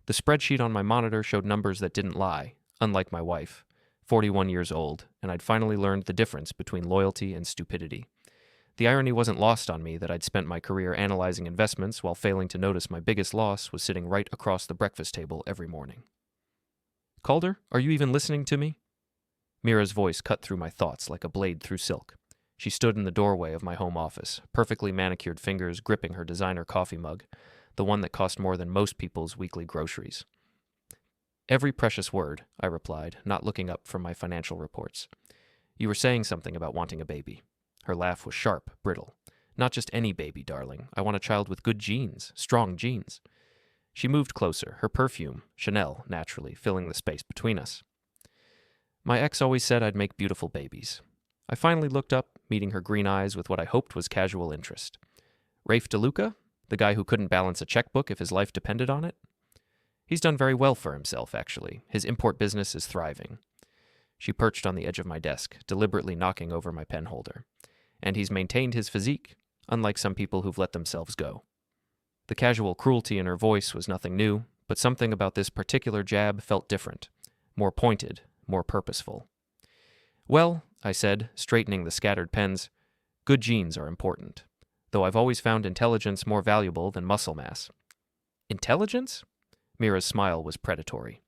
The spreadsheet on my monitor showed numbers that didn't lie, unlike my wife, 41 years old, and I'd finally learned the difference between loyalty and stupidity. The irony wasn't lost on me that I'd spent my career analyzing investments while failing to notice my biggest loss was sitting right across the breakfast table every morning. "Calder, are you even listening to me?" Mira's voice cut through my thoughts like a blade through silk. She stood in the doorway of my home office, perfectly manicured fingers gripping her designer coffee mug, the one that cost more than most people's weekly groceries. "Every precious word," I replied, not looking up from my financial reports. "You were saying something about wanting a baby." Her laugh was sharp, brittle. "Not just any baby, darling. I want a child with good genes, strong genes." She moved closer, her perfume, Chanel, naturally, filling the space between us. "My ex always said I'd make beautiful babies." I finally looked up, meeting her green eyes with what I hoped was casual interest. "Rafe DeLuca? The guy who couldn't balance a checkbook if his life depended on it?" "He's done very well for himself, actually. His import business is thriving." She perched on the edge of my desk, deliberately knocking over my pen holder. "And he's maintained his physique, unlike some people who've let themselves go." The casual cruelty in her voice was nothing new, but something about this particular jab felt different, more pointed, more purposeful. "Well," I said, straightening the scattered pens, "good genes are important, though I've always found intelligence more valuable than muscle mass." "Intelligence?" Mira's smile was predatory.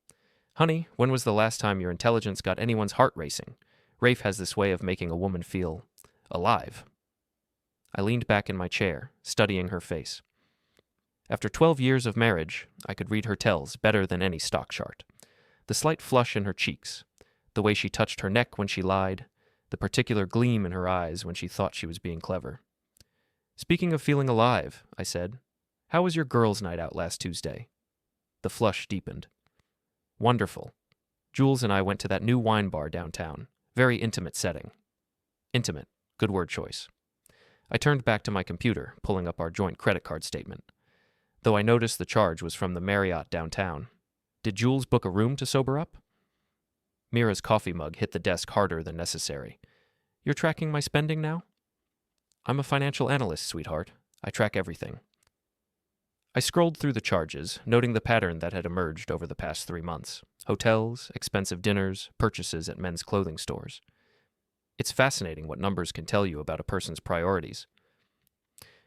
"Honey, when was the last time your intelligence got anyone's heart racing? Rafe has this way of making a woman feel alive." I leaned back in my chair, studying her face. After 12 years of marriage, I could read her tells better than any stock chart. The slight flush in her cheeks, the way she touched her neck when she lied, the particular gleam in her eyes when she thought she was being clever. "Speaking of feeling alive," I said, "how was your girls' night out last Tuesday?" The flush deepened. "Wonderful. Jules and I went to that new wine bar downtown. Very intimate setting." Intimate. Good word choice. I turned back to my computer, pulling up our joint credit card statement. Though I noticed the charge was from the Marriott downtown. Did Jules book a room to sober up? Mira's coffee mug hit the desk harder than necessary. "You're tracking my spending now?" "I'm a financial analyst, sweetheart. I track everything." I scrolled through the charges, noting the pattern that had emerged over the past 3 months. Hotels, expensive dinners, purchases at men's clothing stores. It's fascinating what numbers can tell you about a person's priorities.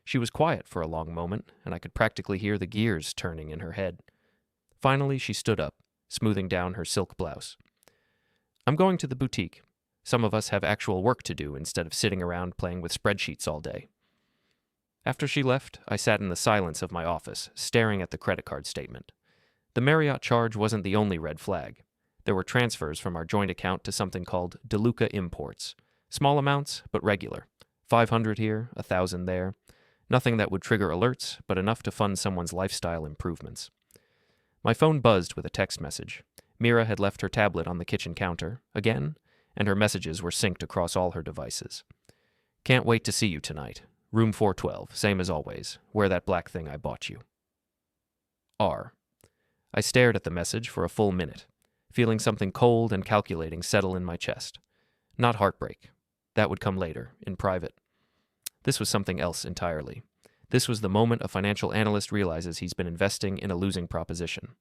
She was quiet for a long moment, and I could practically hear the gears turning in her head. Finally, she stood up, smoothing down her silk blouse. "I'm going to the boutique. Some of us have actual work to do instead of sitting around playing with spreadsheets all day." After she left, I sat in the silence of my office, staring at the credit card statement. The Marriott charge wasn't the only red flag. There were transfers from our joint account to something called DeLuca Imports. Small amounts, but regular. 500 here, 1,000 there. Nothing that would trigger alerts, but enough to fund someone's lifestyle improvements. My phone buzzed with a text message. Mira had left her tablet on the kitchen counter, again, and her messages were synced across all her devices. "Can't wait to see you tonight. Room 412, same as always. Wear that black thing I bought you. R." I stared at the message for a full minute, feeling something cold and calculating settle in my chest. Not heartbreak. That would come later, in private. This was something else entirely. This was the moment a financial analyst realizes he's been investing in a losing proposition.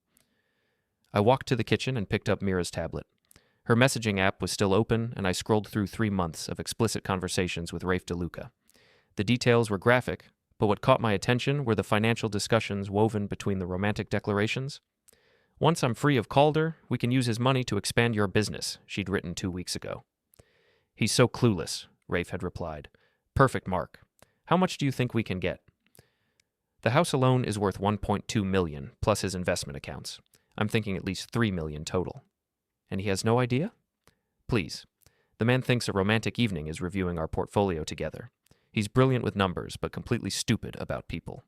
I walked to the kitchen and picked up Mira's tablet. Her messaging app was still open, and I scrolled through 3 months of explicit conversations with Rafe DeLuca. The details were graphic, but what caught my attention were the financial discussions woven between the romantic declarations. "Once I'm free of Calder, we can use his money to expand your business," she'd written 2 weeks ago. "He's so clueless," Rafe had replied. "Perfect mark. How much do you think we can get?" "The house alone is worth $1.2 million, plus his investment accounts. I'm thinking at least $3 million total." "And he has no idea?" "Please. The man thinks a romantic evening is reviewing our portfolio together. He's brilliant with numbers, but completely stupid about people."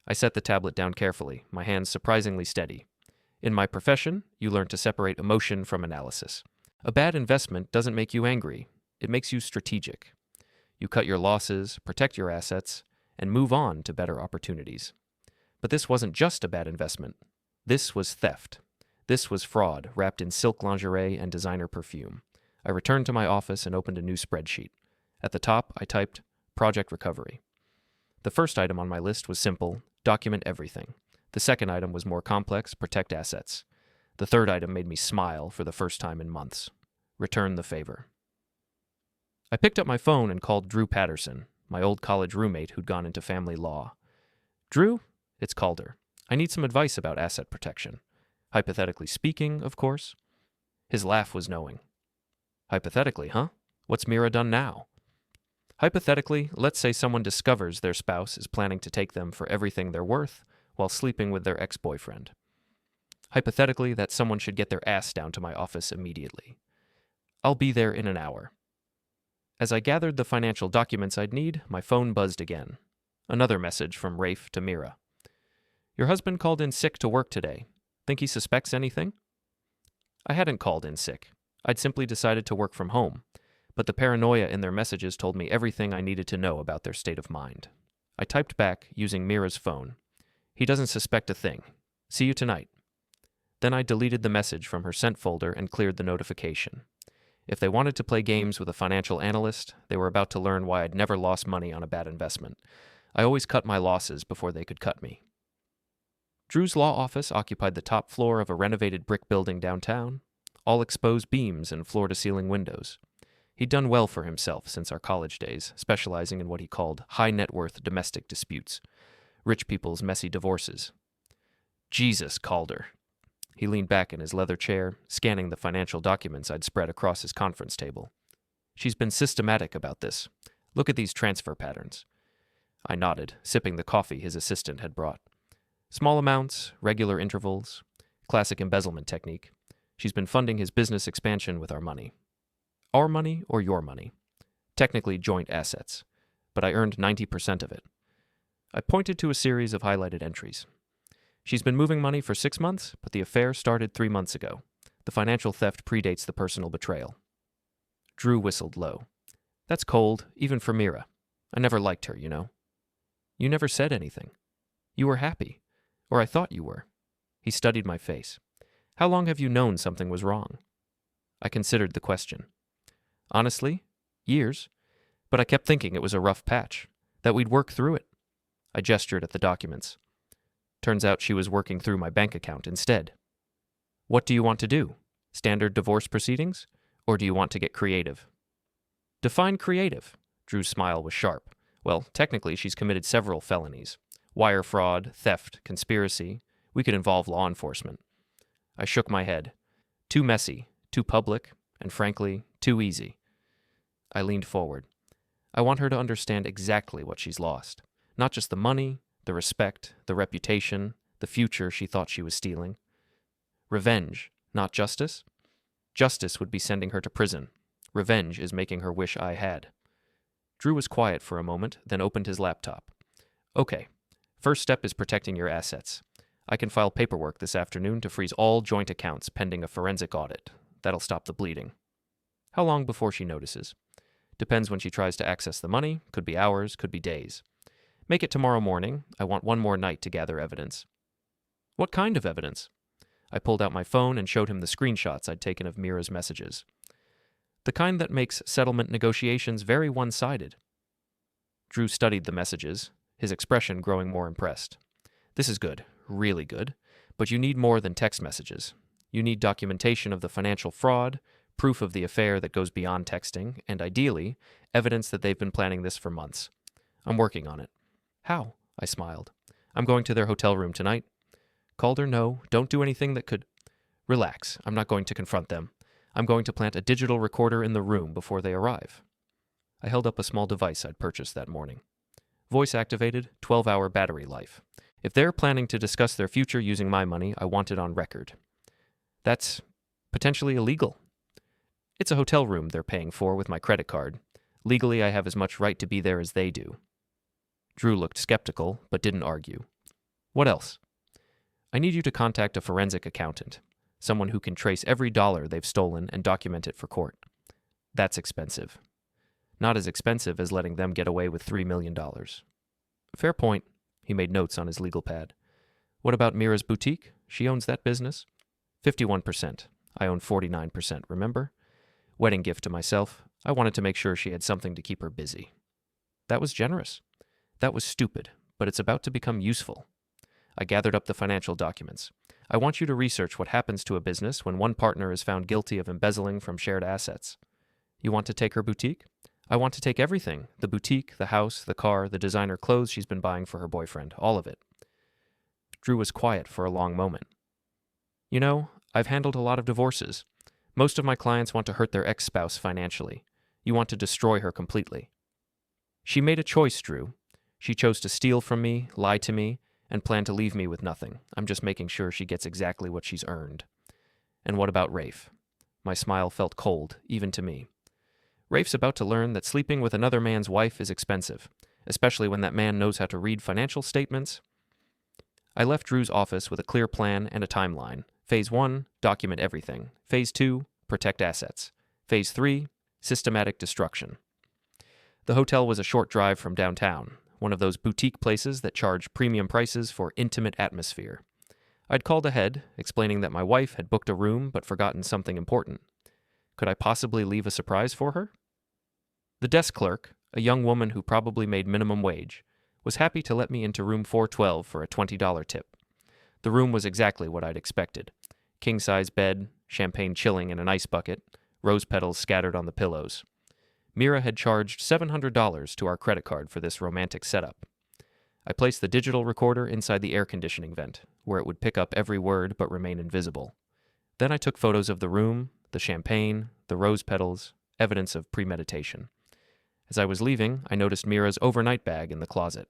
I set the tablet down carefully, my hands surprisingly steady. In my profession, you learn to separate emotion from analysis. A bad investment doesn't make you angry. It makes you strategic. You cut your losses, protect your assets, and move on to better opportunities. But this wasn't just a bad investment. This was theft. This was fraud wrapped in silk lingerie and designer perfume. I returned to my office and opened a new spreadsheet. At the top, I typed Project Recovery. The first item on my list was simple: document everything. The second item was more complex, protect assets. The third item made me smile for the first time in months. Return the favor. I picked up my phone and called Drew Patterson, my old college roommate who'd gone into family law. Drew, it's Calder. I need some advice about asset protection. Hypothetically speaking, of course. His laugh was knowing. Hypothetically, huh? What's Mira done now? Hypothetically, let's say someone discovers their spouse is planning to take them for everything they're worth while sleeping with their ex-boyfriend. Hypothetically, that someone should get their ass down to my office immediately. I'll be there in an hour. As I gathered the financial documents I'd need, my phone buzzed again. Another message from Rafe to Mira. Your husband called in sick to work today. Think he suspects anything? I hadn't called in sick. I'd simply decided to work from home, but the paranoia in their messages told me everything I needed to know about their state of mind. I typed back using Mira's phone. He doesn't suspect a thing. See you tonight. Then I deleted the message from her sent folder and cleared the notification. If they wanted to play games with a financial analyst, they were about to learn why I'd never lost money on a bad investment. I always cut my losses before they could cut me. Drew's law office occupied the top floor of a renovated brick building downtown, all exposed beams and floor-to-ceiling windows. He'd done well for himself since our college days, specializing in what he called high-net-worth domestic disputes, rich people's messy divorces. Jesus, Calder. He leaned back in his leather chair, scanning the financial documents I'd spread across his conference table. She's been systematic about this. Look at these transfer patterns. I nodded, sipping the coffee his assistant had brought. Small amounts, regular intervals, classic embezzlement technique. She's been funding his business expansion with our money. Our money or your money? Technically joint assets, but I earned 90% of it. I pointed to a series of highlighted entries. She's been moving money for 6 months, but the affair started 3 months ago. The financial theft predates the personal betrayal. Drew whistled low. That's cold, even for Mira. I never liked her, you know. You never said anything. You were happy. Or I thought you were. He studied my face. How long have you known something was wrong? I considered the question. Honestly, years. But I kept thinking it was a rough patch, that we'd work through it. I gestured at the documents. Turns out she was working through my bank account instead. What do you want to do? Standard divorce proceedings? Or do you want to get creative? Define creative. Drew's smile was sharp. Well, technically she's committed several felonies. Wire fraud, theft, conspiracy. We could involve law enforcement. I shook my head. Too messy, too public, and frankly, too easy. I leaned forward. I want her to understand exactly what she's lost. Not just the money, the respect, the reputation, the future she thought she was stealing. Revenge, not justice? Justice would be sending her to prison. Revenge is making her wish I had. Drew was quiet for a moment, then opened his laptop. Okay, first step is protecting your assets. I can file paperwork this afternoon to freeze all joint accounts pending a forensic audit. That'll stop the bleeding. How long before she notices? Depends when she tries to access the money. Could be hours, could be days. Make it tomorrow morning. I want one more night to gather evidence. What kind of evidence? I pulled out my phone and showed him the screenshots I'd taken of Mira's messages. The kind that makes settlement negotiations very one-sided. Drew studied the messages, his expression growing more impressed. This is good, really good, but you need more than text messages. You need documentation of the financial fraud, proof of the affair that goes beyond texting, and ideally, evidence that they've been planning this for months. I'm working on it. How? I smiled. I'm going to their hotel room tonight. Calder, no, don't do anything that could... Relax, I'm not going to confront them. I'm going to plant a digital recorder in the room before they arrive. I held up a small device I'd purchased that morning. Voice-activated, 12-hour battery life. If they're planning to discuss their future using my money, I want it on record. That's potentially illegal. It's a hotel room they're paying for with my credit card. Legally, I have as much right to be there as they do. Drew looked skeptical, but didn't argue. What else? I need you to contact a forensic accountant, someone who can trace every dollar they've stolen and document it for court. That's expensive. Not as expensive as letting them get away with $3 million. Fair point. He made notes on his legal pad. What about Mira's boutique? She owns that business? 51%. I own 49%, remember? Wedding gift to myself. I wanted to make sure she had something to keep her busy. That was generous. That was stupid, but it's about to become useful. I gathered up the financial documents. I want you to research what happens to a business when one partner is found guilty of embezzling from shared assets. You want to take her boutique? I want to take everything. The boutique, the house, the car, the designer clothes she's been buying for her boyfriend. All of it. Drew was quiet for a long moment. You know, I've handled a lot of divorces. Most of my clients want to hurt their ex-spouse financially. You want to destroy her completely. She made a choice, Drew. She chose to steal from me, lie to me, and plan to leave me with nothing. I'm just making sure she gets exactly what she's earned. And what about Rafe? My smile felt cold, even to me. Rafe's about to learn that sleeping with another man's wife is expensive, especially when that man knows how to read financial statements. I left Drew's office with a clear plan and a timeline. Phase 1, document everything. Phase 2, protect assets. Phase 3, systematic destruction. The hotel was a short drive from downtown, one of those boutique places that charge premium prices for intimate atmosphere. I'd called ahead, explaining that my wife had booked a room but forgotten something important. Could I possibly leave a surprise for her? The desk clerk, a young woman who probably made minimum wage, was happy to let me into room 412 for a $20 tip. The room was exactly what I'd expected. King-size bed, champagne chilling in an ice bucket, rose petals scattered on the pillows. Mira had charged $700 to our credit card for this romantic setup. I placed the digital recorder inside the air conditioning vent, where it would pick up every word but remain invisible. Then I took photos of the room, the champagne, the rose petals, evidence of premeditation. As I was leaving, I noticed Mira's overnight bag in the closet.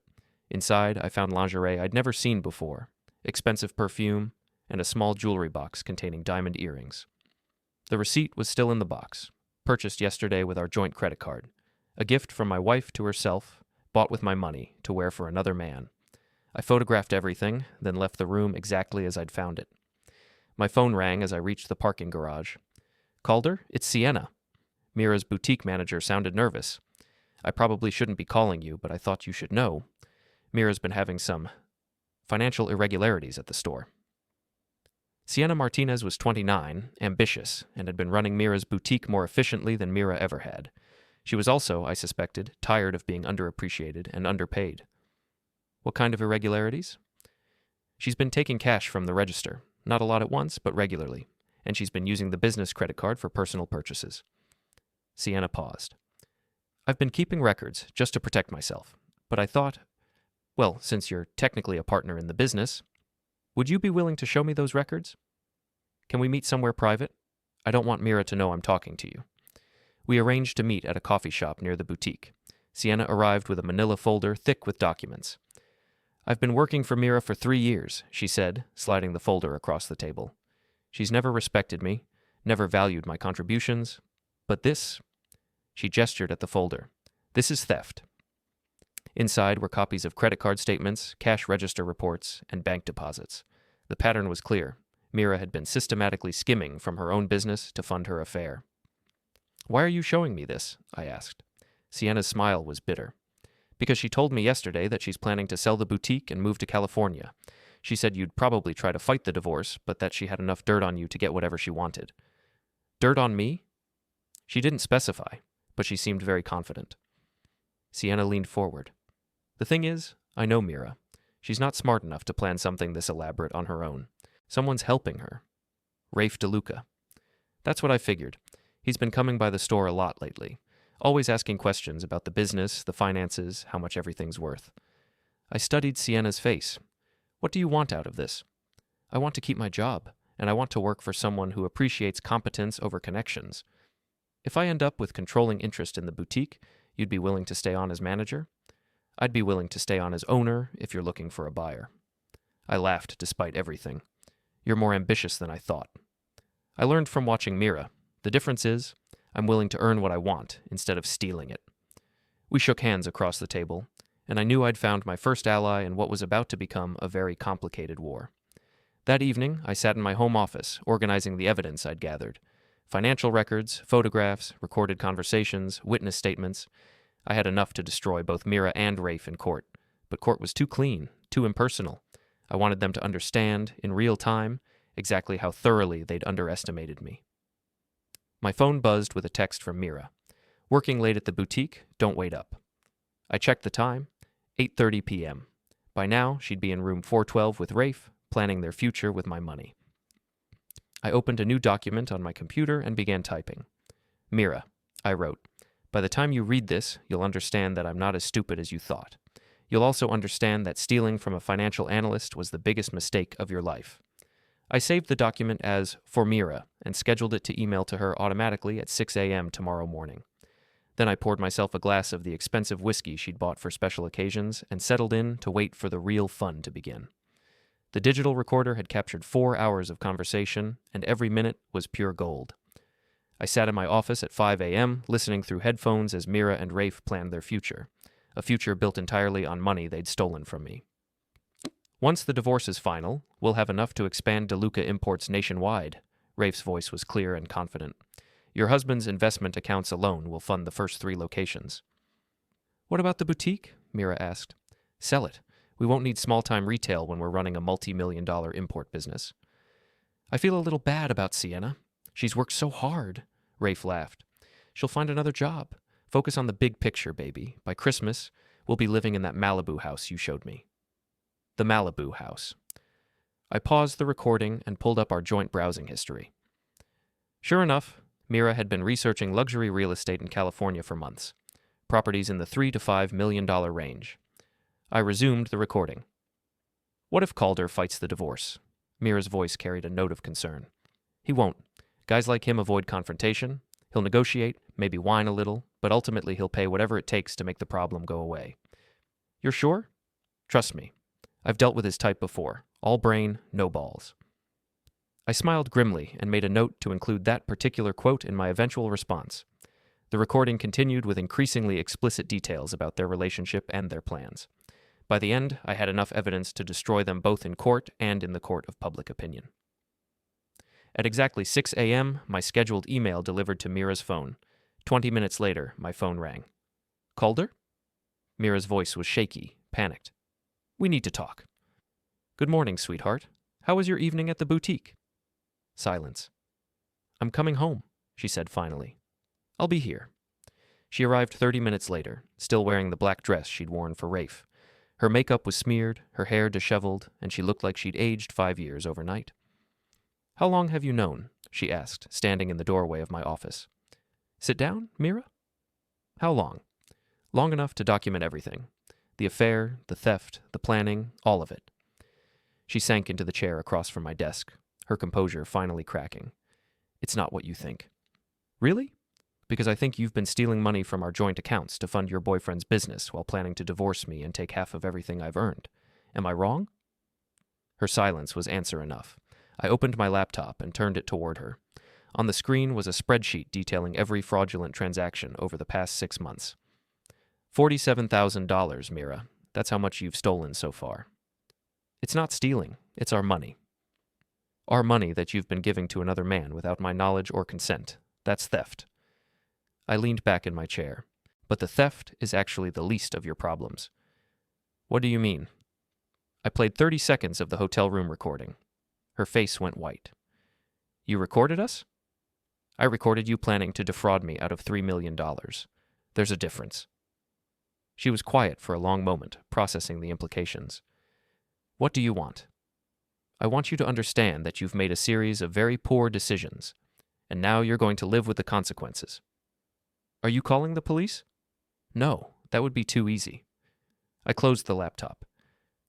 Inside, I found lingerie I'd never seen before, expensive perfume, and a small jewelry box containing diamond earrings. The receipt was still in the box, purchased yesterday with our joint credit card, a gift from my wife to herself, bought with my money to wear for another man. I photographed everything, then left the room exactly as I'd found it. My phone rang as I reached the parking garage. Calder, it's Sienna. Mira's boutique manager sounded nervous. I probably shouldn't be calling you, but I thought you should know. Mira's been having some financial irregularities at the store. Sienna Martinez was 29, ambitious, and had been running Mira's boutique more efficiently than Mira ever had. She was also, I suspected, tired of being underappreciated and underpaid. What kind of irregularities? She's been taking cash from the register, not a lot at once, but regularly, and she's been using the business credit card for personal purchases. Sienna paused. I've been keeping records just to protect myself, but I thought, well, since you're technically a partner in the business, would you be willing to show me those records? Can we meet somewhere private? I don't want Mira to know I'm talking to you. We arranged to meet at a coffee shop near the boutique. Sienna arrived with a manila folder thick with documents. I've been working for Mira for 3 years, she said, sliding the folder across the table. She's never respected me, never valued my contributions, but this, she gestured at the folder. This is theft. Inside were copies of credit card statements, cash register reports, and bank deposits. The pattern was clear. Mira had been systematically skimming from her own business to fund her affair. Why are you showing me this? I asked. Sienna's smile was bitter. Because she told me yesterday that she's planning to sell the boutique and move to California. She said you'd probably try to fight the divorce, but that she had enough dirt on you to get whatever she wanted. Dirt on me? She didn't specify, but she seemed very confident. Sienna leaned forward. The thing is, I know Mira. She's not smart enough to plan something this elaborate on her own. Someone's helping her. Rafe DeLuca. That's what I figured. He's been coming by the store a lot lately, always asking questions about the business, the finances, how much everything's worth. I studied Sienna's face. What do you want out of this? I want to keep my job, and I want to work for someone who appreciates competence over connections. If I end up with controlling interest in the boutique, you'd be willing to stay on as manager? I'd be willing to stay on as owner if you're looking for a buyer. I laughed despite everything. You're more ambitious than I thought. I learned from watching Mira. The difference is, I'm willing to earn what I want instead of stealing it. We shook hands across the table, and I knew I'd found my first ally in what was about to become a very complicated war. That evening, I sat in my home office, organizing the evidence I'd gathered. Financial records, photographs, recorded conversations, witness statements. I had enough to destroy both Mira and Rafe in court, but court was too clean, too impersonal. I wanted them to understand, in real time, exactly how thoroughly they'd underestimated me. My phone buzzed with a text from Mira. Working late at the boutique, don't wait up. I checked the time, 8:30 p.m. By now, she'd be in room 412 with Rafe, planning their future with my money. I opened a new document on my computer and began typing. Mira, I wrote, by the time you read this, you'll understand that I'm not as stupid as you thought. You'll also understand that stealing from a financial analyst was the biggest mistake of your life. I saved the document as for Mira and scheduled it to email to her automatically at 6 a.m. tomorrow morning. Then I poured myself a glass of the expensive whiskey she'd bought for special occasions and settled in to wait for the real fun to begin. The digital recorder had captured 4 hours of conversation, and every minute was pure gold. I sat in my office at 5 a.m., listening through headphones as Mira and Rafe planned their future, a future built entirely on money they'd stolen from me. Once the divorce is final, we'll have enough to expand DeLuca imports nationwide. Rafe's voice was clear and confident. Your husband's investment accounts alone will fund the first 3 locations. What about the boutique? Mira asked. Sell it. We won't need small-time retail when we're running a multi-million-dollar import business. I feel a little bad about Sienna. She's worked so hard. Rafe laughed. She'll find another job. Focus on the big picture, baby. By Christmas, we'll be living in that Malibu house you showed me. The Malibu house. I paused the recording and pulled up our joint browsing history. Sure enough, Mira had been researching luxury real estate in California for months. Properties in the $3 to $5 million range. I resumed the recording. What if Calder fights the divorce? Mira's voice carried a note of concern. He won't. Guys like him avoid confrontation. He'll negotiate, maybe whine a little, but ultimately he'll pay whatever it takes to make the problem go away. You're sure? Trust me. I've dealt with his type before. All brain, no balls. I smiled grimly and made a note to include that particular quote in my eventual response. The recording continued with increasingly explicit details about their relationship and their plans. By the end, I had enough evidence to destroy them both in court and in the court of public opinion. At exactly 6 a.m., my scheduled email delivered to Mira's phone. 20 minutes later, my phone rang. Calder? Mira's voice was shaky, panicked. We need to talk. Good morning, sweetheart. How was your evening at the boutique? Silence. I'm coming home, she said finally. I'll be here. She arrived 30 minutes later, still wearing the black dress she'd worn for Rafe. Her makeup was smeared, her hair disheveled, and she looked like she'd aged 5 years overnight. How long have you known? She asked, standing in the doorway of my office. Sit down, Mira? How long? Long enough to document everything. The affair, the theft, the planning, all of it. She sank into the chair across from my desk, her composure finally cracking. It's not what you think. Really? Because I think you've been stealing money from our joint accounts to fund your boyfriend's business while planning to divorce me and take half of everything I've earned. Am I wrong? Her silence was answer enough. I opened my laptop and turned it toward her. On the screen was a spreadsheet detailing every fraudulent transaction over the past 6 months. $47,000, Mira. That's how much you've stolen so far. It's not stealing. It's our money. Our money that you've been giving to another man without my knowledge or consent. That's theft. I leaned back in my chair. But the theft is actually the least of your problems. What do you mean? I played 30 seconds of the hotel room recording. Her face went white. You recorded us? I recorded you planning to defraud me out of $3 million. There's a difference. She was quiet for a long moment, processing the implications. What do you want? I want you to understand that you've made a series of very poor decisions, and now you're going to live with the consequences. Are you calling the police? No, that would be too easy. I closed the laptop.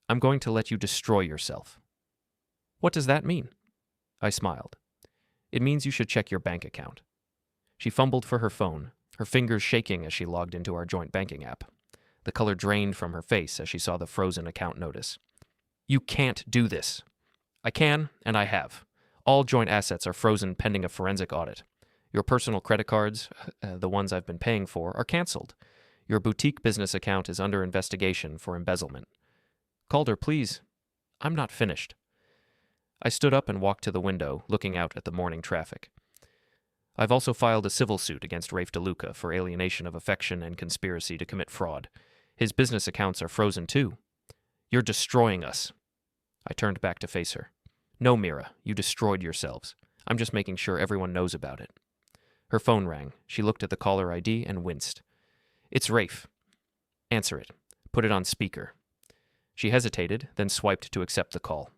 I'm going to let you destroy yourself. What does that mean? I smiled. It means you should check your bank account. She fumbled for her phone, her fingers shaking as she logged into our joint banking app. The color drained from her face as she saw the frozen account notice. You can't do this. I can, and I have. All joint assets are frozen pending a forensic audit. Your personal credit cards, the ones I've been paying for, are canceled. Your boutique business account is under investigation for embezzlement. Calder, please. I'm not finished. I stood up and walked to the window, looking out at the morning traffic. I've also filed a civil suit against Rafe DeLuca for alienation of affection and conspiracy to commit fraud. His business accounts are frozen too. You're destroying us. I turned back to face her. No, Mira, you destroyed yourselves. I'm just making sure everyone knows about it. Her phone rang. She looked at the caller ID and winced. It's Rafe. Answer it. Put it on speaker. She hesitated, then swiped to accept the call.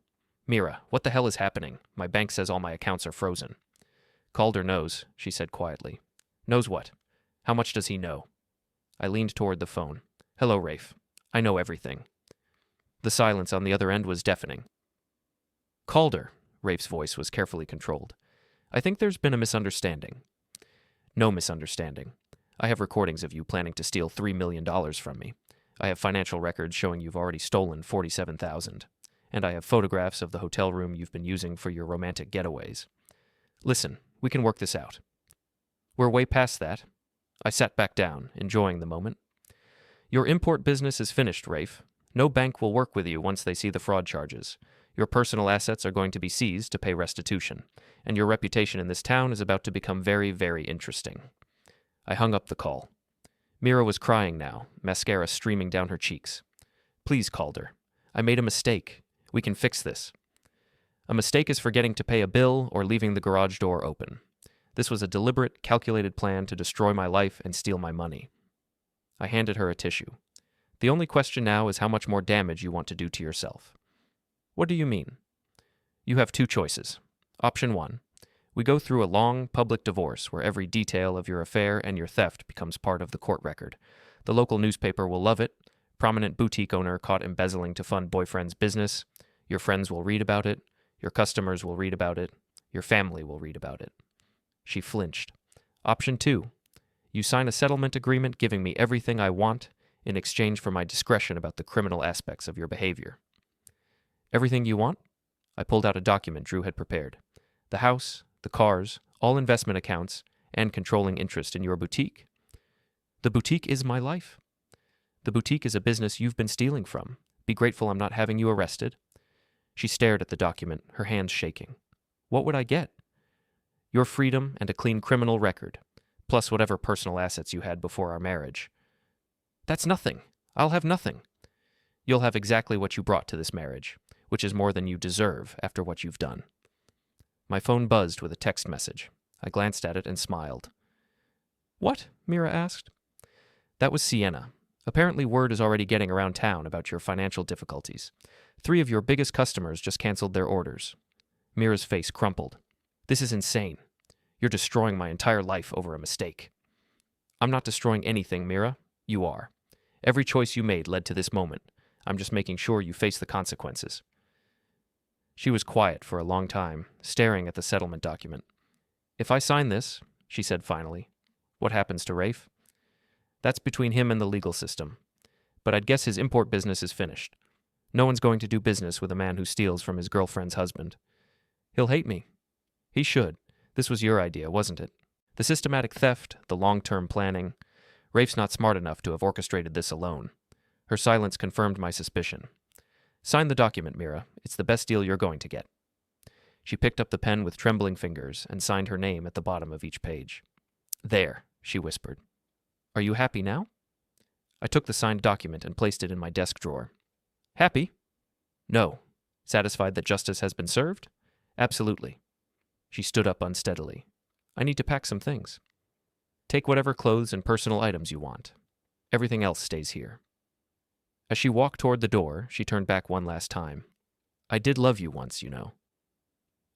Mira, what the hell is happening? My bank says all my accounts are frozen. Calder knows, she said quietly. Knows what? How much does he know? I leaned toward the phone. Hello, Rafe. I know everything. The silence on the other end was deafening. Calder, Rafe's voice was carefully controlled. I think there's been a misunderstanding. No misunderstanding. I have recordings of you planning to steal $3 million from me. I have financial records showing you've already stolen $47,000. And I have photographs of the hotel room you've been using for your romantic getaways. Listen, we can work this out. We're way past that. I sat back down, enjoying the moment. Your import business is finished, Rafe. No bank will work with you once they see the fraud charges. Your personal assets are going to be seized to pay restitution, and your reputation in this town is about to become very, very interesting. I hung up the call. Mira was crying now, mascara streaming down her cheeks. Please, Calder. I made a mistake. We can fix this. A mistake is forgetting to pay a bill or leaving the garage door open. This was a deliberate, calculated plan to destroy my life and steal my money. I handed her a tissue. The only question now is how much more damage you want to do to yourself. What do you mean? You have two choices. Option 1. We go through a long, public divorce where every detail of your affair and your theft becomes part of the court record. The local newspaper will love it. Prominent boutique owner caught embezzling to fund boyfriend's business. Your friends will read about it. Your customers will read about it. Your family will read about it. She flinched. Option 2. You sign a settlement agreement giving me everything I want in exchange for my discretion about the criminal aspects of your behavior. Everything you want? I pulled out a document Drew had prepared. The house, the cars, all investment accounts, and controlling interest in your boutique. The boutique is my life. The boutique is a business you've been stealing from. Be grateful I'm not having you arrested. She stared at the document, her hands shaking. What would I get? Your freedom and a clean criminal record, plus whatever personal assets you had before our marriage. That's nothing. I'll have nothing. You'll have exactly what you brought to this marriage, which is more than you deserve after what you've done. My phone buzzed with a text message. I glanced at it and smiled. What? Mira asked. That was Sienna. Apparently word is already getting around town about your financial difficulties. 3 of your biggest customers just canceled their orders. Mira's face crumpled. This is insane. You're destroying my entire life over a mistake. I'm not destroying anything, Mira. You are. Every choice you made led to this moment. I'm just making sure you face the consequences. She was quiet for a long time, staring at the settlement document. If I sign this, she said finally, what happens to Rafe? That's between him and the legal system. But I'd guess his import business is finished. No one's going to do business with a man who steals from his girlfriend's husband. He'll hate me. He should. This was your idea, wasn't it? The systematic theft, the long-term planning. Rafe's not smart enough to have orchestrated this alone. Her silence confirmed my suspicion. Sign the document, Mira. It's the best deal you're going to get. She picked up the pen with trembling fingers and signed her name at the bottom of each page. There, she whispered. Are you happy now? I took the signed document and placed it in my desk drawer. Happy? No. Satisfied that justice has been served? Absolutely. She stood up unsteadily. I need to pack some things. Take whatever clothes and personal items you want. Everything else stays here. As she walked toward the door, she turned back one last time. I did love you once, you know.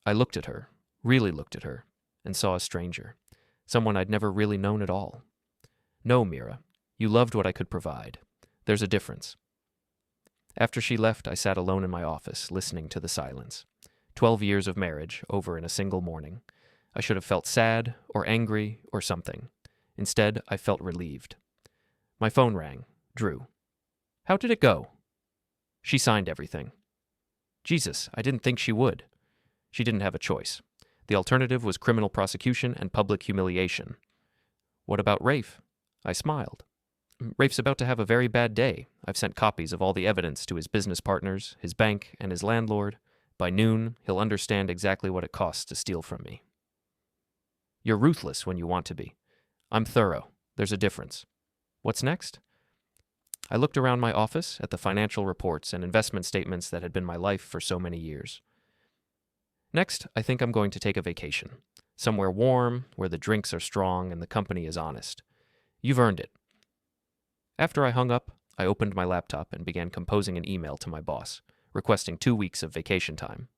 I looked at her, really looked at her, and saw a stranger, someone I'd never really known at all. No, Mira, you loved what I could provide. There's a difference. After she left, I sat alone in my office, listening to the silence. 12 years of marriage, over in a single morning. I should have felt sad, or angry, or something. Instead, I felt relieved. My phone rang. Drew. How did it go? She signed everything. Jesus, I didn't think she would. She didn't have a choice. The alternative was criminal prosecution and public humiliation. What about Rafe? I smiled. Rafe's about to have a very bad day. I've sent copies of all the evidence to his business partners, his bank, and his landlord. By noon, he'll understand exactly what it costs to steal from me. You're ruthless when you want to be. I'm thorough. There's a difference. What's next? I looked around my office at the financial reports and investment statements that had been my life for so many years. Next, I think I'm going to take a vacation. Somewhere warm, where the drinks are strong and the company is honest. You've earned it. After I hung up, I opened my laptop and began composing an email to my boss, requesting 2 weeks of vacation time.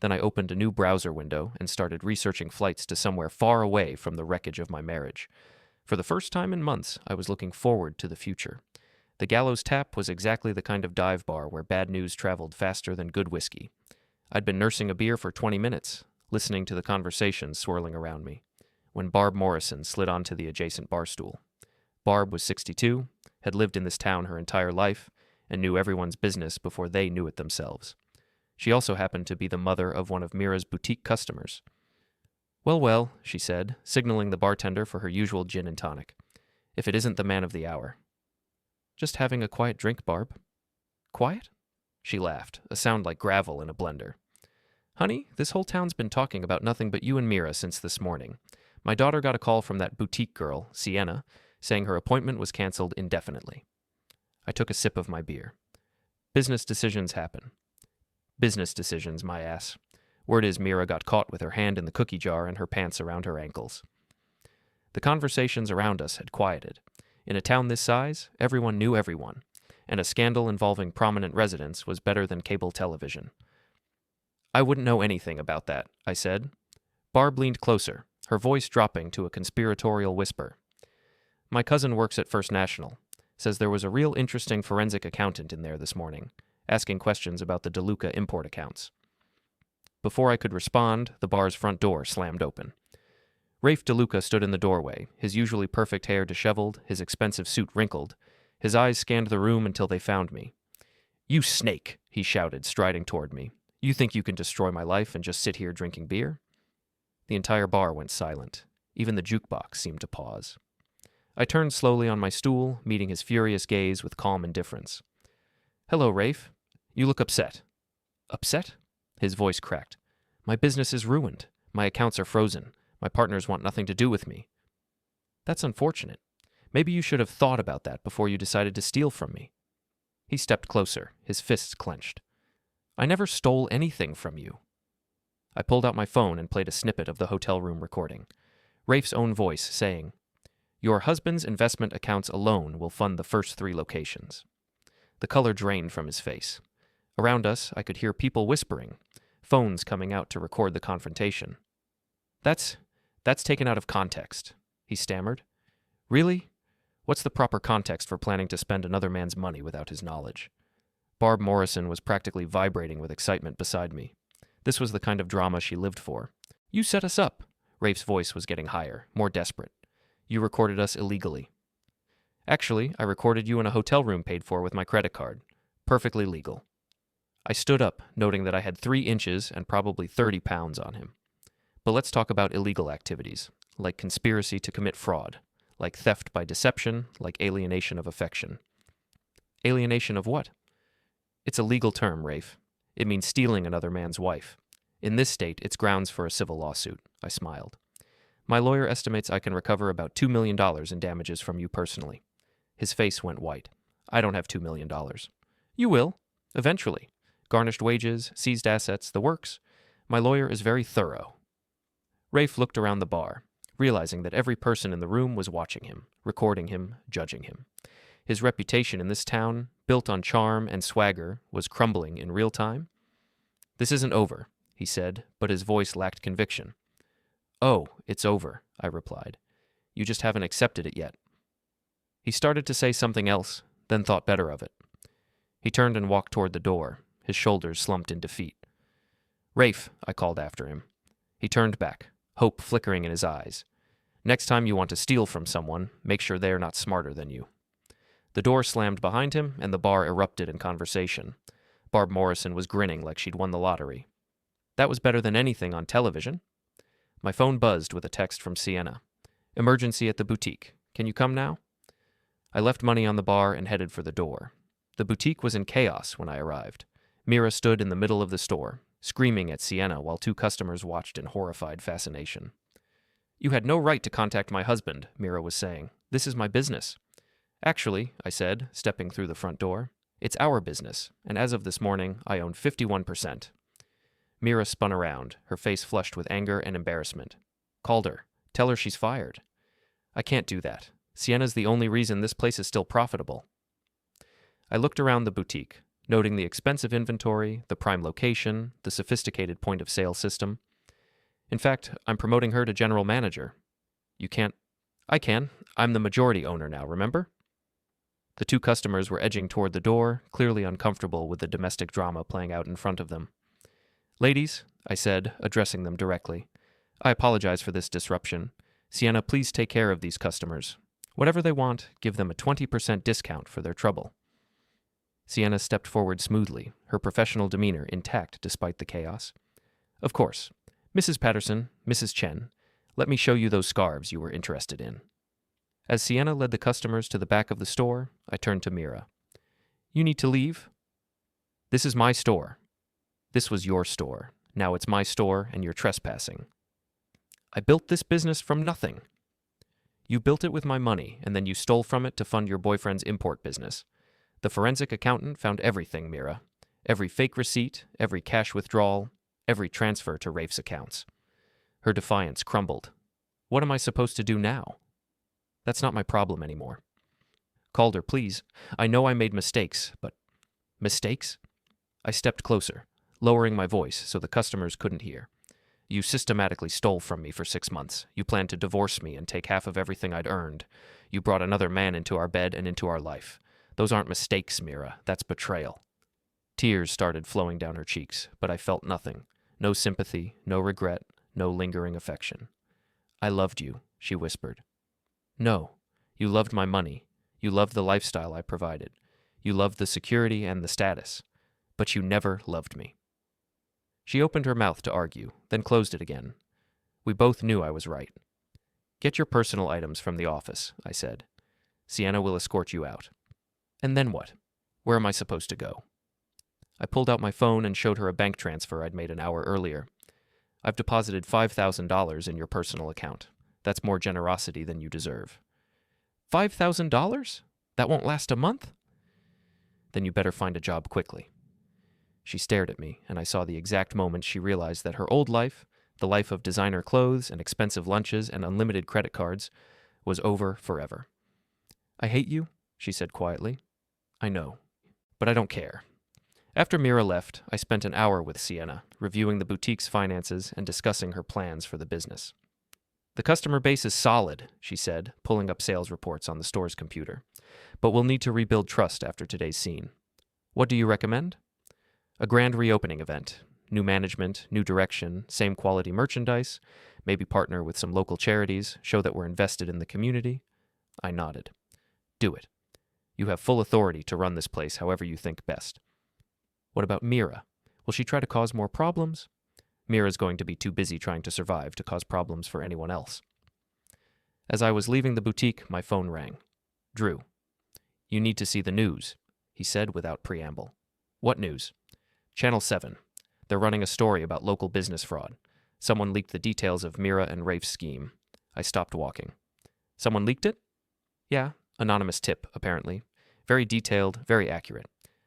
Then I opened a new browser window and started researching flights to somewhere far away from the wreckage of my marriage. For the first time in months, I was looking forward to the future. The Gallows Tap was exactly the kind of dive bar where bad news traveled faster than good whiskey. I'd been nursing a beer for 20 minutes, listening to the conversations swirling around me, when Barb Morrison slid onto the adjacent bar stool. Barb was 62, had lived in this town her entire life, and knew everyone's business before they knew it themselves. She also happened to be the mother of one of Mira's boutique customers. "Well, well," she said, signaling the bartender for her usual gin and tonic. "If it isn't the man of the hour." "Just having a quiet drink, Barb." "Quiet?" She laughed, a sound like gravel in a blender. "Honey, this whole town's been talking about nothing but you and Mira since this morning. My daughter got a call from that boutique girl, Sienna, saying her appointment was canceled indefinitely." I took a sip of my beer. Business decisions happen. Business decisions, my ass. Word is Mira got caught with her hand in the cookie jar and her pants around her ankles. The conversations around us had quieted. In a town this size, everyone knew everyone, and a scandal involving prominent residents was better than cable television. "I wouldn't know anything about that," I said. Barb leaned closer, her voice dropping to a conspiratorial whisper. "My cousin works at First National. Says there was a real interesting forensic accountant in there this morning, asking questions about the DeLuca import accounts." Before I could respond, the bar's front door slammed open. Rafe DeLuca stood in the doorway, his usually perfect hair disheveled, his expensive suit wrinkled. His eyes scanned the room until they found me. "You snake!" he shouted, striding toward me. "You think you can destroy my life and just sit here drinking beer?" The entire bar went silent. Even the jukebox seemed to pause. I turned slowly on my stool, meeting his furious gaze with calm indifference. "Hello, Rafe. You look upset." "Upset?" His voice cracked. "My business is ruined. My accounts are frozen. My partners want nothing to do with me." "That's unfortunate. Maybe you should have thought about that before you decided to steal from me." He stepped closer, his fists clenched. "I never stole anything from you." I pulled out my phone and played a snippet of the hotel room recording. Rafe's own voice saying, "Your husband's investment accounts alone will fund the first 3 locations." The color drained from his face. Around us, I could hear people whispering, phones coming out to record the confrontation. That's taken out of context," he stammered. "Really? What's the proper context for planning to spend another man's money without his knowledge?" Barb Morrison was practically vibrating with excitement beside me. This was the kind of drama she lived for. "You set us up." Rafe's voice was getting higher, more desperate. "You recorded us illegally." "Actually, I recorded you in a hotel room paid for with my credit card. Perfectly legal." I stood up, noting that I had 3 inches and probably 30 pounds on him. "But let's talk about illegal activities, like conspiracy to commit fraud, like theft by deception, like alienation of affection." "Alienation of what?" "It's a legal term, Rafe. It means stealing another man's wife. In this state, it's grounds for a civil lawsuit." I smiled. "My lawyer estimates I can recover about $2 million in damages from you personally." His face went white. "I don't have $2 million. "You will. Eventually. Garnished wages, seized assets, the works. My lawyer is very thorough." Rafe looked around the bar, realizing that every person in the room was watching him, recording him, judging him. His reputation in this town, built on charm and swagger, was crumbling in real time. "This isn't over," he said, but his voice lacked conviction. "Oh, it's over," I replied. "You just haven't accepted it yet." He started to say something else, then thought better of it. He turned and walked toward the door, his shoulders slumped in defeat. "Rafe," I called after him. He turned back, hope flickering in his eyes. "Next time you want to steal from someone, make sure they are not smarter than you." The door slammed behind him, and the bar erupted in conversation. Barb Morrison was grinning like she'd won the lottery. "That was better than anything on television." My phone buzzed with a text from Sienna. "Emergency at the boutique. Can you come now?" I left money on the bar and headed for the door. The boutique was in chaos when I arrived. Mira stood in the middle of the store, screaming at Sienna while 2 customers watched in horrified fascination. "You had no right to contact my husband," Mira was saying. "This is my business." "Actually," I said, stepping through the front door, "it's our business, and as of this morning, I own 51%. Mira spun around, her face flushed with anger and embarrassment. "Calder, tell her she's fired." "I can't do that. Sienna's the only reason this place is still profitable." I looked around the boutique, noting the expensive inventory, the prime location, the sophisticated point-of-sale system. In fact, I'm promoting her to general manager. You can't... I can. I'm the majority owner now, remember? The two customers were edging toward the door, clearly uncomfortable with the domestic drama playing out in front of them. Ladies, I said, addressing them directly, I apologize for this disruption. Sienna, please take care of these customers. Whatever they want, give them a 20% discount for their trouble. Sienna stepped forward smoothly, her professional demeanor intact despite the chaos. Of course. Mrs. Patterson, Mrs. Chen, let me show you those scarves you were interested in. As Sienna led the customers to the back of the store, I turned to Mira. You need to leave? This is my store. This was your store. Now it's my store and you're trespassing. I built this business from nothing. You built it with my money, and then you stole from it to fund your boyfriend's import business. The forensic accountant found everything, Mira. Every fake receipt, every cash withdrawal, every transfer to Rafe's accounts. Her defiance crumbled. What am I supposed to do now? That's not my problem anymore. Calder, please. I know I made mistakes, but... Mistakes? I stepped closer, lowering my voice so the customers couldn't hear. You systematically stole from me for 6 months. You planned to divorce me and take half of everything I'd earned. You brought another man into our bed and into our life. Those aren't mistakes, Mira. That's betrayal. Tears started flowing down her cheeks, but I felt nothing. No sympathy, no regret, no lingering affection. I loved you, she whispered. No, you loved my money. You loved the lifestyle I provided. You loved the security and the status. But you never loved me. She opened her mouth to argue, then closed it again. We both knew I was right. Get your personal items from the office, I said. Sienna will escort you out. And then what? Where am I supposed to go? I pulled out my phone and showed her a bank transfer I'd made an hour earlier. I've deposited $5,000 in your personal account. That's more generosity than you deserve. $5,000? That won't last a month? Then you better find a job quickly. She stared at me, and I saw the exact moment she realized that her old life, the life of designer clothes and expensive lunches and unlimited credit cards, was over forever. I hate you, she said quietly. I know, but I don't care. After Mira left, I spent an hour with Sienna, reviewing the boutique's finances and discussing her plans for the business. The customer base is solid, she said, pulling up sales reports on the store's computer. But we'll need to rebuild trust after today's scene. What do you recommend? A grand reopening event. New management, new direction, same quality merchandise, maybe partner with some local charities, show that we're invested in the community. I nodded. Do it. You have full authority to run this place however you think best. What about Mira? Will she try to cause more problems? Mira's going to be too busy trying to survive to cause problems for anyone else. As I was leaving the boutique, my phone rang. Drew. You need to see the news, he said without preamble. What news? Channel 7. They're running a story about local business fraud. Someone leaked the details of Mira and Rafe's scheme. I stopped walking. Someone leaked it? Yeah, anonymous tip, apparently. Very detailed, very accurate.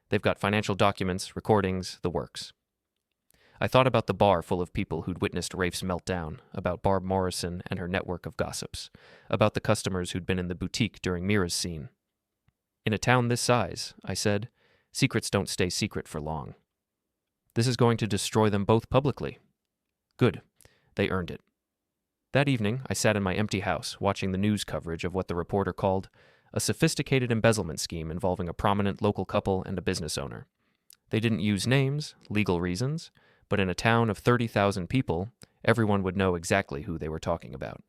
They've got financial documents, recordings, the works. I thought about the bar full of people who'd witnessed Rafe's meltdown, about Barb Morrison and her network of gossips, about the customers who'd been in the boutique during Mira's scene. In a town this size, I said, secrets don't stay secret for long. This is going to destroy them both publicly. Good. They earned it. That evening, I sat in my empty house, watching the news coverage of what the reporter called a sophisticated embezzlement scheme involving a prominent local couple and a business owner. They didn't use names, legal reasons, but in a town of 30,000 people, everyone would know exactly who they were talking about.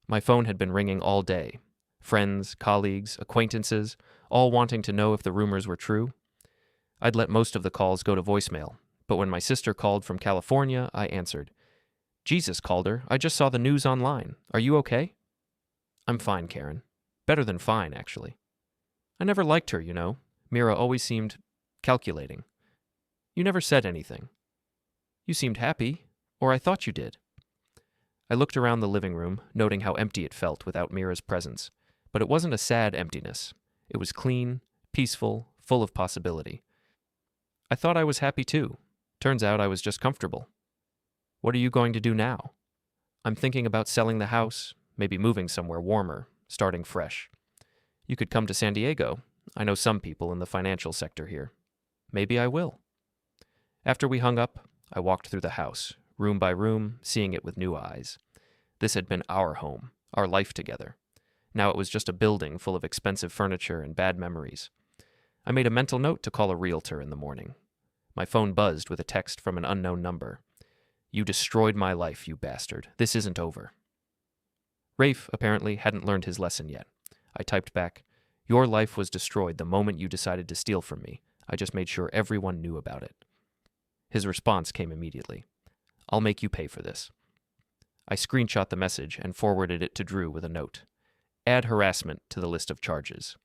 My phone had been ringing all day. Friends, colleagues, acquaintances, all wanting to know if the rumors were true. I'd let most of the calls go to voicemail, but when my sister called from California, I answered. Jesus, Calder, I just saw the news online. Are you okay? I'm fine, Karen. Better than fine, actually. I never liked her, you know. Mira always seemed calculating. You never said anything. You seemed happy, or I thought you did. I looked around the living room, noting how empty it felt without Mira's presence. But it wasn't a sad emptiness. It was clean, peaceful, full of possibility. I thought I was happy too. Turns out I was just comfortable. What are you going to do now? I'm thinking about selling the house, maybe moving somewhere warmer, starting fresh. You could come to San Diego. I know some people in the financial sector here. Maybe I will. After we hung up, I walked through the house, room by room, seeing it with new eyes. This had been our home, our life together. Now it was just a building full of expensive furniture and bad memories. I made a mental note to call a realtor in the morning. My phone buzzed with a text from an unknown number. "You destroyed my life, you bastard. This isn't over." Rafe apparently hadn't learned his lesson yet. I typed back, "Your life was destroyed the moment you decided to steal from me. I just made sure everyone knew about it." His response came immediately. "I'll make you pay for this." I screenshot the message and forwarded it to Drew with a note. "Add harassment to the list of charges."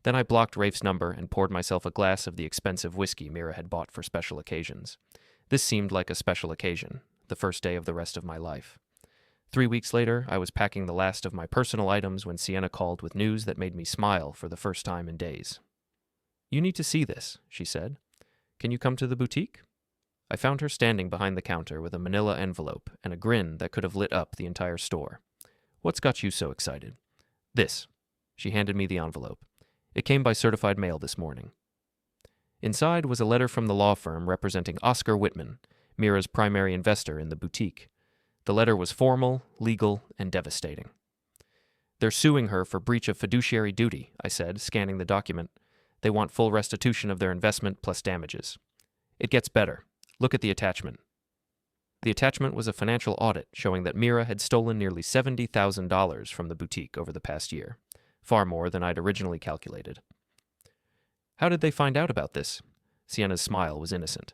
Then I blocked Rafe's number and poured myself a glass of the expensive whiskey Mira had bought for special occasions. This seemed like a special occasion, the first day of the rest of my life. 3 weeks later, I was packing the last of my personal items when Sienna called with news that made me smile for the first time in days. "You need to see this," she said. "Can you come to the boutique?" I found her standing behind the counter with a manila envelope and a grin that could have lit up the entire store. "What's got you so excited?" "This." She handed me the envelope. "It came by certified mail this morning." Inside was a letter from the law firm representing Oscar Whitman, Mira's primary investor in the boutique. The letter was formal, legal, and devastating. "They're suing her for breach of fiduciary duty," I said, scanning the document. "They want full restitution of their investment plus damages." "It gets better. Look at the attachment." The attachment was a financial audit showing that Mira had stolen nearly $70,000 from the boutique over the past year, far more than I'd originally calculated. "How did they find out about this?" Sienna's smile was innocent.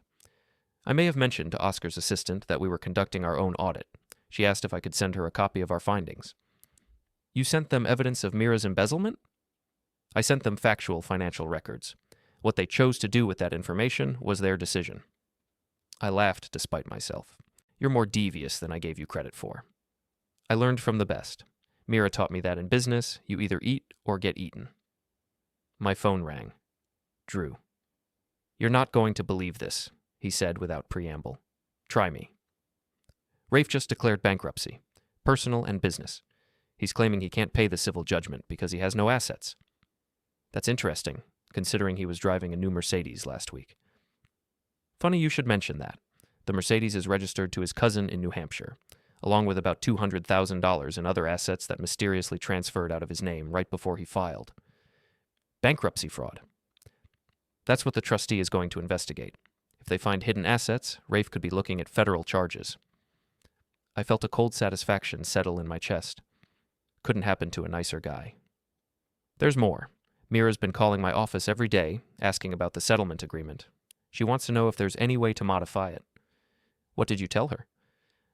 I may have mentioned to Oscar's assistant that we were conducting our own audit. She asked if I could send her a copy of our findings. "You sent them evidence of Mira's embezzlement?" "I sent them factual financial records. What they chose to do with that information was their decision." I laughed despite myself. "You're more devious than I gave you credit for." "I learned from the best. Mira taught me that in business, you either eat or get eaten." My phone rang. Drew. "You're not going to believe this," he said without preamble. "Try me." Rafe just declared bankruptcy, personal and business. He's claiming he can't pay the civil judgment because he has no assets. That's interesting, considering he was driving a new Mercedes last week. Funny you should mention that. The Mercedes is registered to his cousin in New Hampshire, along with about $200,000 in other assets that mysteriously transferred out of his name right before he filed. Bankruptcy fraud. That's what the trustee is going to investigate. If they find hidden assets, Rafe could be looking at federal charges. I felt a cold satisfaction settle in my chest. Couldn't happen to a nicer guy. There's more. Mira's been calling my office every day, asking about the settlement agreement. She wants to know if there's any way to modify it. What did you tell her?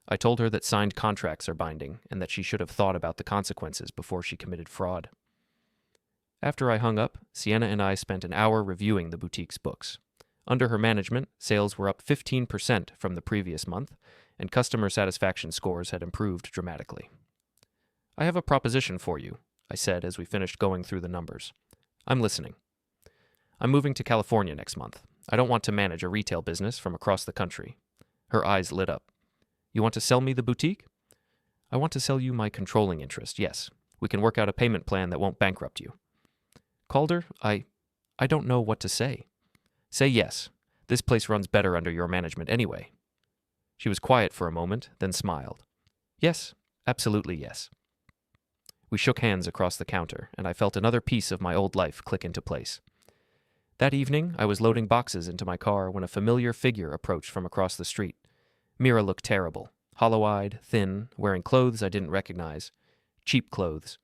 I told her that signed contracts are binding and that she should have thought about the consequences before she committed fraud. After I hung up, Sienna and I spent an hour reviewing the boutique's books. Under her management, sales were up 15% from the previous month, and customer satisfaction scores had improved dramatically. "I have a proposition for you," I said as we finished going through the numbers. "I'm listening." "I'm moving to California next month. I don't want to manage a retail business from across the country." Her eyes lit up. "You want to sell me the boutique?" "I want to sell you my controlling interest, yes. We can work out a payment plan that won't bankrupt you." "Calder, I don't know what to say." "Say yes. This place runs better under your management anyway." She was quiet for a moment, then smiled. "Yes, absolutely yes." We shook hands across the counter, and I felt another piece of my old life click into place. That evening, I was loading boxes into my car when a familiar figure approached from across the street. Mira looked terrible, hollow-eyed, thin, wearing clothes I didn't recognize. Cheap clothes.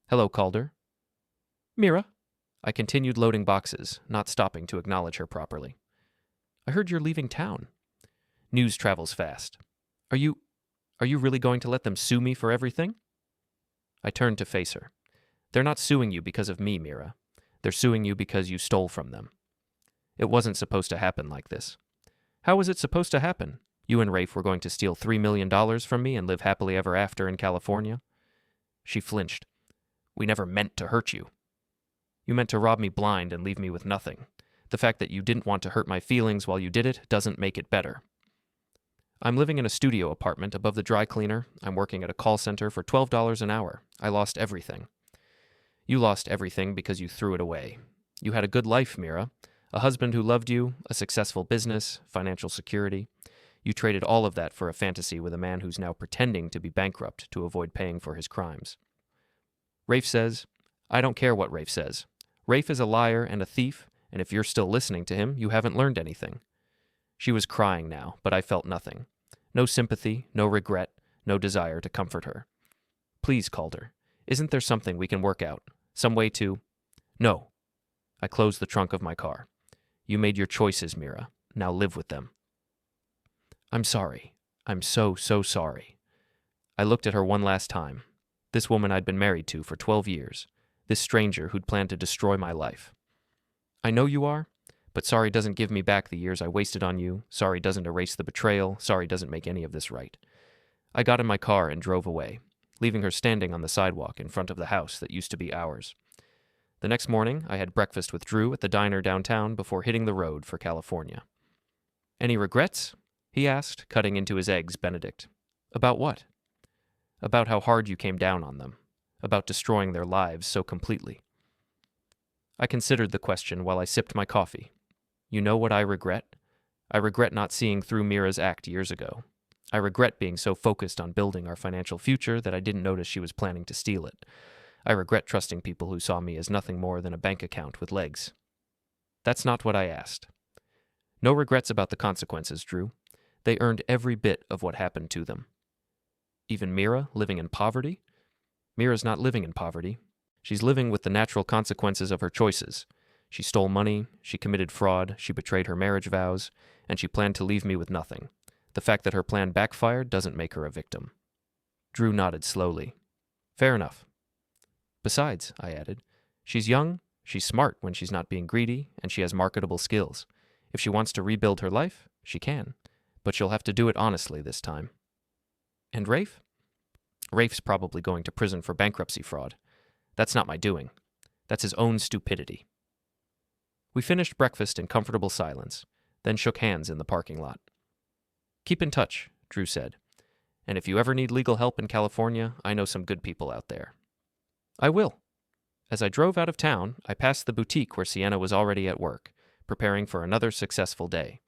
"Hello, Calder." "Mira." I continued loading boxes, not stopping to acknowledge her properly. "I heard you're leaving town." "News travels fast. Are you really going to let them sue me for everything?" I turned to face her. "They're not suing you because of me, Mira. They're suing you because you stole from them. It wasn't supposed to happen like this." "How was it supposed to happen? You and Rafe were going to steal $3 million from me and live happily ever after in California?" She flinched. "We never meant to hurt you." "You meant to rob me blind and leave me with nothing. The fact that you didn't want to hurt my feelings while you did it doesn't make it better." "I'm living in a studio apartment above the dry cleaner. I'm working at a call center for $12 an hour. I lost everything." You lost everything because you threw it away. You had a good life, Mira. A husband who loved you, a successful business, financial security. You traded all of that for a fantasy with a man who's now pretending to be bankrupt to avoid paying for his crimes. Rafe says, I don't care what Rafe says. Rafe is a liar and a thief, and if you're still listening to him, you haven't learned anything. She was crying now, but I felt nothing. No sympathy, no regret, no desire to comfort her. Please, Calder, isn't there something we can work out? Some way to... No. I closed the trunk of my car. You made your choices, Mira. Now live with them. I'm sorry. I'm so sorry. I looked at her one last time. This woman I'd been married to for 12 years. This stranger who'd planned to destroy my life. I know you are, but sorry doesn't give me back the years I wasted on you. Sorry doesn't erase the betrayal. Sorry doesn't make any of this right. I got in my car and drove away, leaving her standing on the sidewalk in front of the house that used to be ours. The next morning, I had breakfast with Drew at the diner downtown before hitting the road for California. Any regrets? He asked, cutting into his eggs Benedict. About what? About how hard you came down on them. About destroying their lives so completely. I considered the question while I sipped my coffee. You know what I regret? I regret not seeing through Mira's act years ago. I regret being so focused on building our financial future that I didn't notice she was planning to steal it. I regret trusting people who saw me as nothing more than a bank account with legs. That's not what I asked. No regrets about the consequences, Drew. They earned every bit of what happened to them. Even Mira, living in poverty? Mira's not living in poverty. She's living with the natural consequences of her choices. She stole money, she committed fraud, she betrayed her marriage vows, and she planned to leave me with nothing. The fact that her plan backfired doesn't make her a victim. Drew nodded slowly. Fair enough. Besides, I added, she's young, she's smart when she's not being greedy, and she has marketable skills. If she wants to rebuild her life, she can. But she'll have to do it honestly this time. And Rafe? Rafe's probably going to prison for bankruptcy fraud. That's not my doing. That's his own stupidity. We finished breakfast in comfortable silence, then shook hands in the parking lot. Keep in touch, Drew said. And if you ever need legal help in California, I know some good people out there. I will. As I drove out of town, I passed the boutique where Sienna was already at work, preparing for another successful day.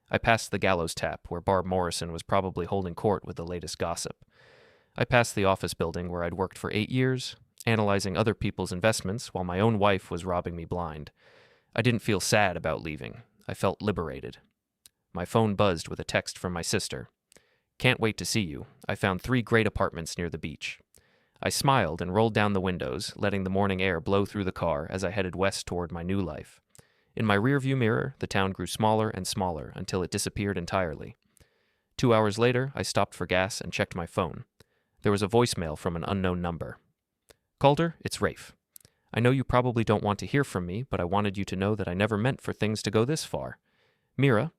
I passed the gallows tap where Barb Morrison was probably holding court with the latest gossip. I passed the office building where I'd worked for 8 years, analyzing other people's investments while my own wife was robbing me blind. I didn't feel sad about leaving. I felt liberated. My phone buzzed with a text from my sister. Can't wait to see you. I found 3 great apartments near the beach. I smiled and rolled down the windows, letting the morning air blow through the car as I headed west toward my new life. In my rearview mirror, the town grew smaller and smaller until it disappeared entirely. 2 hours later, I stopped for gas and checked my phone. There was a voicemail from an unknown number. Calder, it's Rafe. I know you probably don't want to hear from me, but I wanted you to know that I never meant for things to go this far. Mira,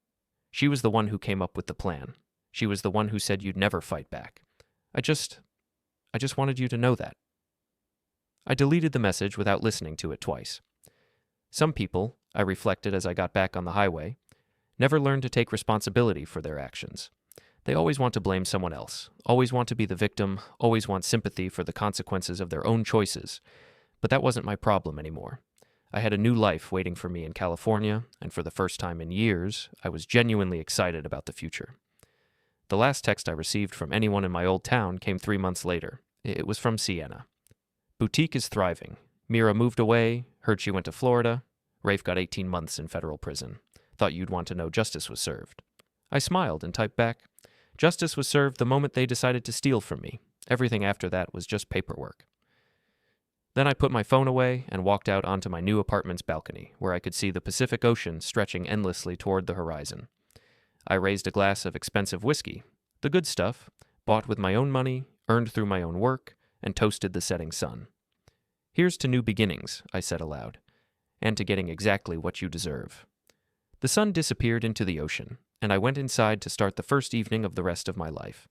she was the one who came up with the plan. She was the one who said you'd never fight back. I just wanted you to know that. I deleted the message without listening to it twice. Some people, I reflected as I got back on the highway, never learn to take responsibility for their actions. They always want to blame someone else, always want to be the victim, always want sympathy for the consequences of their own choices. But that wasn't my problem anymore. I had a new life waiting for me in California, and for the first time in years, I was genuinely excited about the future. The last text I received from anyone in my old town came 3 months later. It was from Sienna. Boutique is thriving. Mira moved away, heard she went to Florida. Rafe got 18 months in federal prison. Thought you'd want to know justice was served. I smiled and typed back, justice was served the moment they decided to steal from me. Everything after that was just paperwork. Then I put my phone away and walked out onto my new apartment's balcony, where I could see the Pacific Ocean stretching endlessly toward the horizon. I raised a glass of expensive whiskey, the good stuff, bought with my own money, earned through my own work, and toasted the setting sun. Here's to new beginnings, I said aloud, and to getting exactly what you deserve. The sun disappeared into the ocean, and I went inside to start the first evening of the rest of my life.